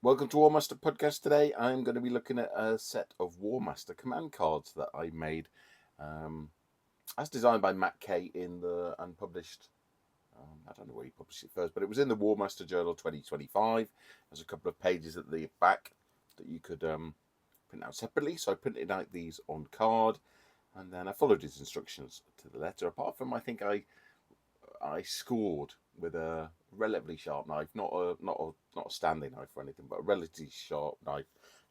Welcome to Warmaster Podcast. Today I'm going to be looking at a set of Warmaster command cards that I made as designed by Matt Kay in the unpublished, I don't know where he published it first, but it was in the Warmaster Journal 2025. There's a couple of pages at the back that you could print out separately. So I printed out these on card and then I followed his instructions to the letter. Apart from, I think I scored with a relatively sharp knife, not a standing knife or anything, but a relatively sharp knife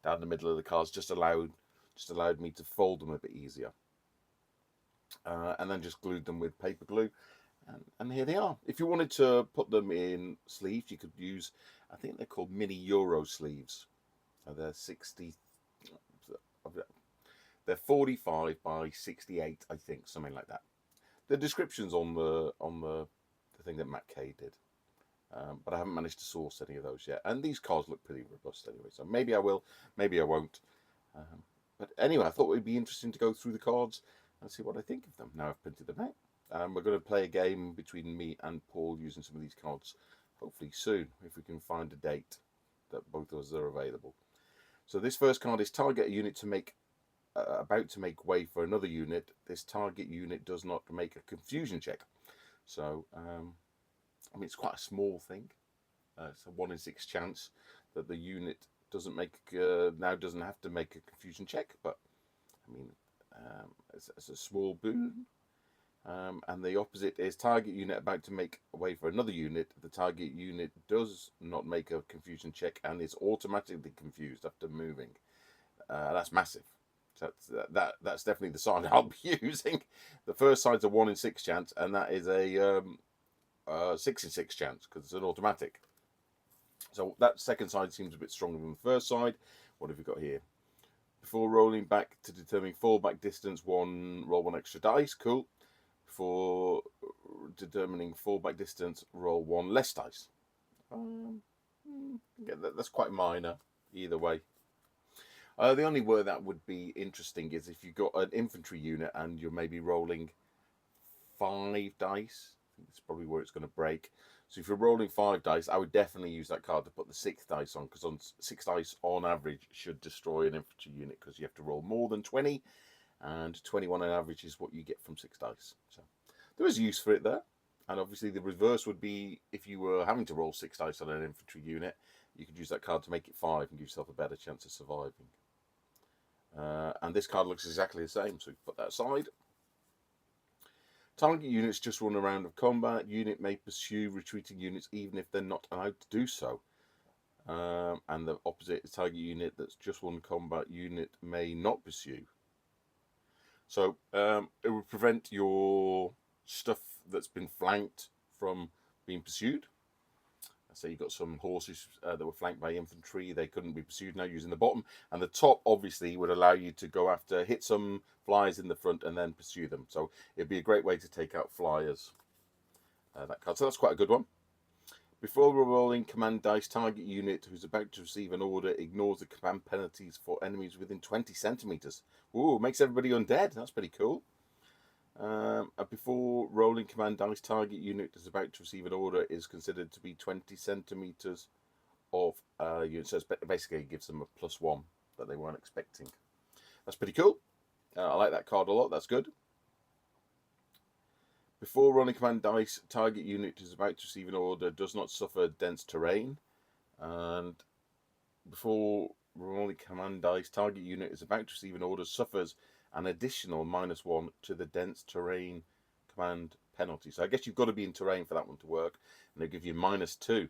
down the middle of the cards, just allowed me to fold them a bit easier, and then just glued them with paper glue, and here they are. If you wanted to put them in sleeves, you could use, I think they're called mini Euro sleeves. They're 45 by 68, I think, something like that. The description's on the thing that Matt Kay did, but I haven't managed to source any of those yet. And these cards look pretty robust anyway, so maybe I will, maybe I won't. But anyway, I thought it would be interesting to go through the cards and see what I think of them. Now I've printed them out. We're going to play a game between me and Paul using some of these cards, hopefully soon, if we can find a date that both of us are available. So this first card is target a unit to make about to make way for another unit. This target unit does not make a confusion check. So, I mean, it's quite a small thing. It's a 1 in 6 chance that the unit doesn't have to make a confusion check. But I mean, it's a small boon. And the opposite is target unit about to make way for another unit. The target unit does not make a confusion check and is automatically confused after moving. That's massive. So that's definitely the sign I'll be using. The first side's a 1 in 6 chance, and that is a 6 in 6 chance because it's an automatic. So that second side seems a bit stronger than the first side. What have we got here? Before rolling back to determine fallback distance, roll 1 extra dice. Cool. Before determining fallback distance, roll 1 less dice. That's quite minor either way. The only where that would be interesting is if you've got an infantry unit and you're maybe rolling 5 dice. I think that's probably where it's going to break. So if you're rolling 5 dice, I would definitely use that card to put the 6th dice on, because on 6 dice on average should destroy an infantry unit, because you have to roll more than 20, and 21 on average is what you get from 6 dice. So there is use for it there. And obviously the reverse would be if you were having to roll 6 dice on an infantry unit, you could use that card to make it 5 and give yourself a better chance of surviving. And this card looks exactly the same, so put that aside. Target units just run a round of combat. Unit may pursue retreating units even if they're not allowed to do so. And the opposite is target unit that's just won combat. Unit may not pursue. So it would prevent your stuff that's been flanked from being pursued. So you've got some horses that were flanked by infantry. They couldn't be pursued now using the bottom. And the top, obviously, would allow you to go after, hit some flyers in the front and then pursue them. So it'd be a great way to take out flyers, that card. So that's quite a good one. Before rolling command dice, target unit who's about to receive an order ignores the command penalties for enemies within 20 centimeters. Ooh, makes everybody undead. That's pretty cool. Before rolling command dice, target unit is about to receive an order is considered to be 20 centimeters of unit. So basically it gives them a +1 that they weren't expecting. That's pretty cool. I like that card a lot. That's good. Before rolling command dice, target unit is about to receive an order does not suffer dense terrain. And before rolling command dice, target unit is about to receive an order suffers an additional -1 to the dense terrain command penalty. So I guess you've got to be in terrain for that one to work, and they give you -2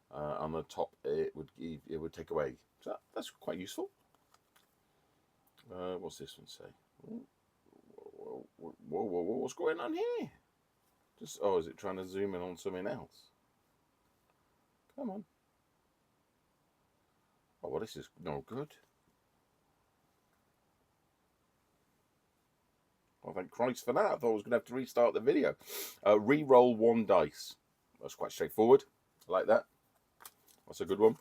on the top. It would take away. So that's quite useful. What's this one say? Whoa, what's going on here? Is it trying to zoom in on something else? Come on. Oh, well, this is no good. Well, thank Christ for that. I thought I was going to have to restart the video. Re-roll 1 dice. That's quite straightforward. I like that. That's a good one.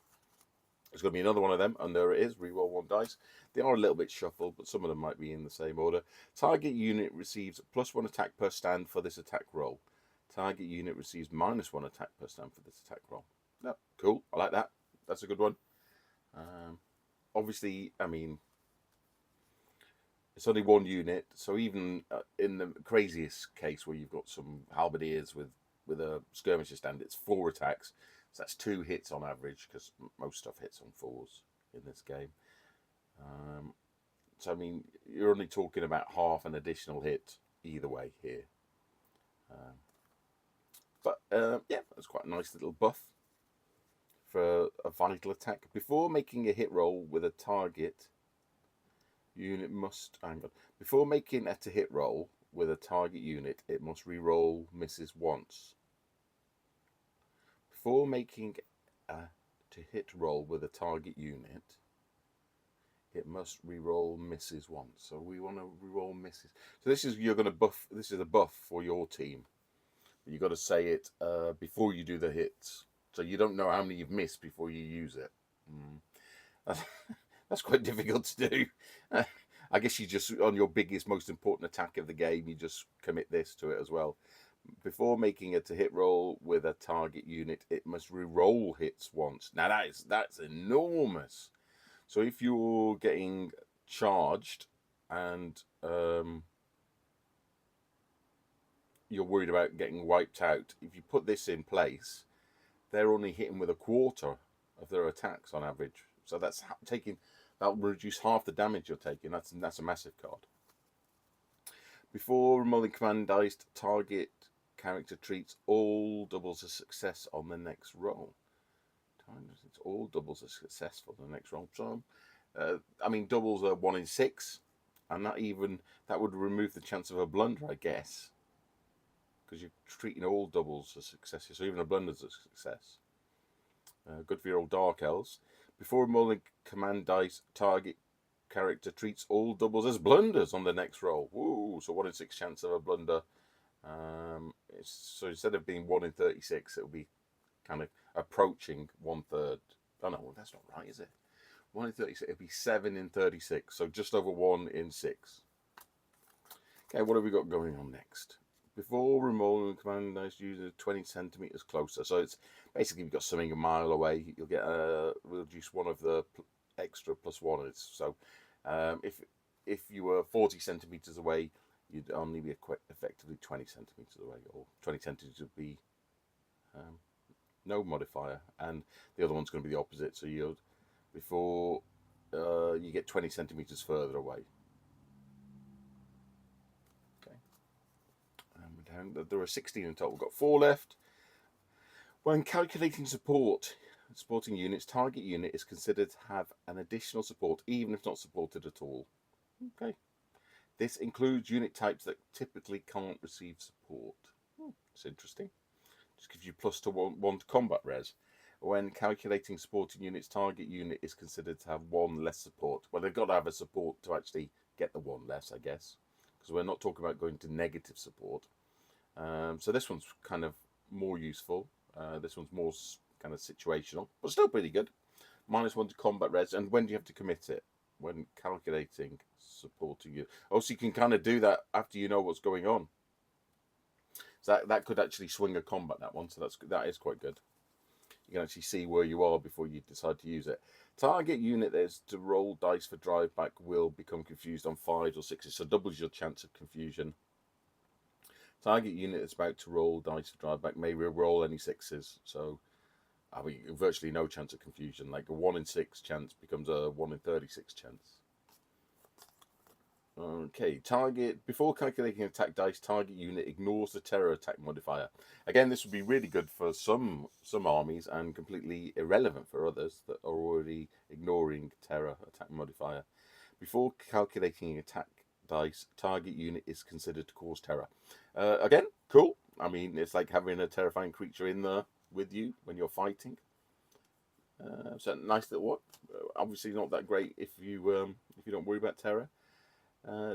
There's going to be another one of them, and there it is. Re-roll 1 dice. They are a little bit shuffled, but some of them might be in the same order. Target unit receives +1 attack per stand for this attack roll. Target unit receives -1 attack per stand for this attack roll. No, cool. I like that. That's a good one. Obviously, I mean, it's only one unit, so even in the craziest case where you've got some halberdiers with a skirmisher stand, it's 4 attacks. So that's 2 hits on average, because most stuff hits on 4s in this game. So I mean, you're only talking about half an additional hit either way here. But yeah, that's quite a nice little buff for a vital attack. Before making a hit roll with a target unit must hang on. Before making a to hit roll with a target unit, it must re-roll misses once. Before making a to hit roll with a target unit, it must re-roll misses once. So we want to re-roll misses. So this is you're going to buff. This is a buff for your team. You got to say it before you do the hits, so you don't know how many you've missed before you use it. That's quite difficult to do. I guess you just, on your biggest, most important attack of the game, you just commit this to it as well. Before making a to hit roll with a target unit, it must re-roll hits once. Now that's enormous. So if you're getting charged and you're worried about getting wiped out, if you put this in place, they're only hitting with a quarter of their attacks on average. So that's taking, that'll reduce half the damage you're taking. That's a massive card. Before rolling command dice, target character treats all doubles a success on the next roll. It's all doubles are successful on the next roll. So, I mean, doubles are 1 in 6, and that would remove the chance of a blunder, I guess, because you're treating all doubles as successes. So even a blunder's a success. Good for your old Dark Elves. Before rolling command dice, target character treats all doubles as blunders on the next roll. Woo! So 1 in 6 chance of a blunder. So instead of being 1 in 36, it'll be kind of approaching 1/3. Oh no, that's not right, is it? 1 in 36, it'll be 7 in 36. So just over 1 in 6. Okay, what have we got going on next? Before removal command dice, use 20 centimeters closer. So it's basically you've got something a mile away. You'll get we'll reduce one of the extra +1. So if you were 40 centimeters away, you'd only be effectively 20 centimeters away, or 20 centimeters would be no modifier, and the other one's going to be the opposite. So you'll before you get 20 centimeters further away. There are 16 in total. We've got 4 left. When calculating supporting units, target unit is considered to have an additional support, even if not supported at all. Okay. This includes unit types that typically can't receive support. It's interesting. Just gives you +1 to combat res. When calculating supporting units, target unit is considered to have 1 less support. Well, they've got to have a support to actually get the 1 less, I guess, because we're not talking about going to negative support. So this one's kind of more useful. This one's more kind of situational, but still pretty good. -1 to combat res. And when do you have to commit it? When calculating supporting you. Also, you can kind of do that after you know what's going on. So that could actually swing a combat, that one. So that is quite good. You can actually see where you are before you decide to use it. Target unit that is to roll dice for drive back will become confused on 5s or 6s, so doubles your chance of confusion. Target unit that's about to roll dice for drive back may re-roll any 6s, so I mean virtually no chance of confusion. Like a 1 in 6 chance becomes a 1 in 36 chance. Okay, target before calculating attack dice, target unit ignores the terror attack modifier. Again, this would be really good for some armies and completely irrelevant for others that are already ignoring terror attack modifier. Before calculating attack dice, target unit is considered to cause terror. Again, cool. I mean, it's like having a terrifying creature in there with you when you're fighting. So nice little one. Obviously not that great if you don't worry about terror.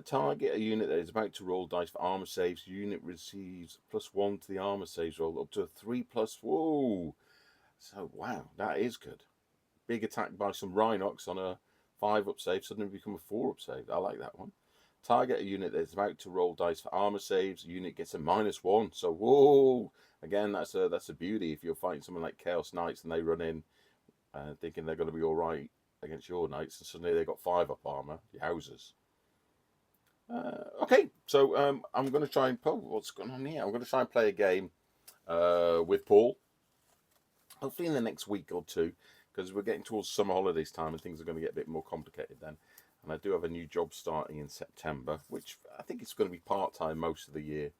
Target a unit that is about to roll dice for armor saves. Unit receives +1 to the armor saves roll, up to a 3+. Whoa! So wow, that is good. Big attack by some Rhinox on a 5-up save suddenly become a 4-up save. I like that one. Target a unit that is about to roll dice for armor saves. Unit gets a -1. So whoa! Again, that's a beauty if you're fighting someone like Chaos Knights and they run in thinking they're going to be all right. against your knights, and suddenly they got 5 up armor. Yowzers. Okay, so I'm going to try and what's going on here. I'm going to try and play a game with Paul. Hopefully in the next week or two, because we're getting towards summer holidays time and things are going to get a bit more complicated then. And I do have a new job starting in September, which I think it's going to be part-time most of the year,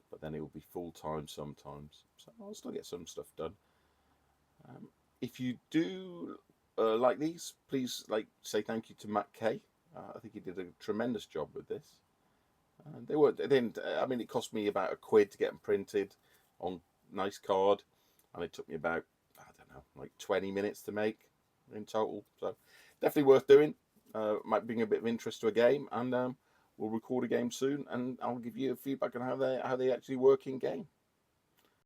but then it will be full-time sometimes. So I'll still get some stuff done. If you do like these, please say thank you to Matt Kay. I think he did a tremendous job with this. They didn't. I mean, it cost me about £1 to get them printed on nice card, and it took me about, I don't know, like 20 minutes to make in total. So definitely worth doing. Might bring a bit of interest to a game, and we'll record a game soon, and I'll give you feedback on how they actually work in game.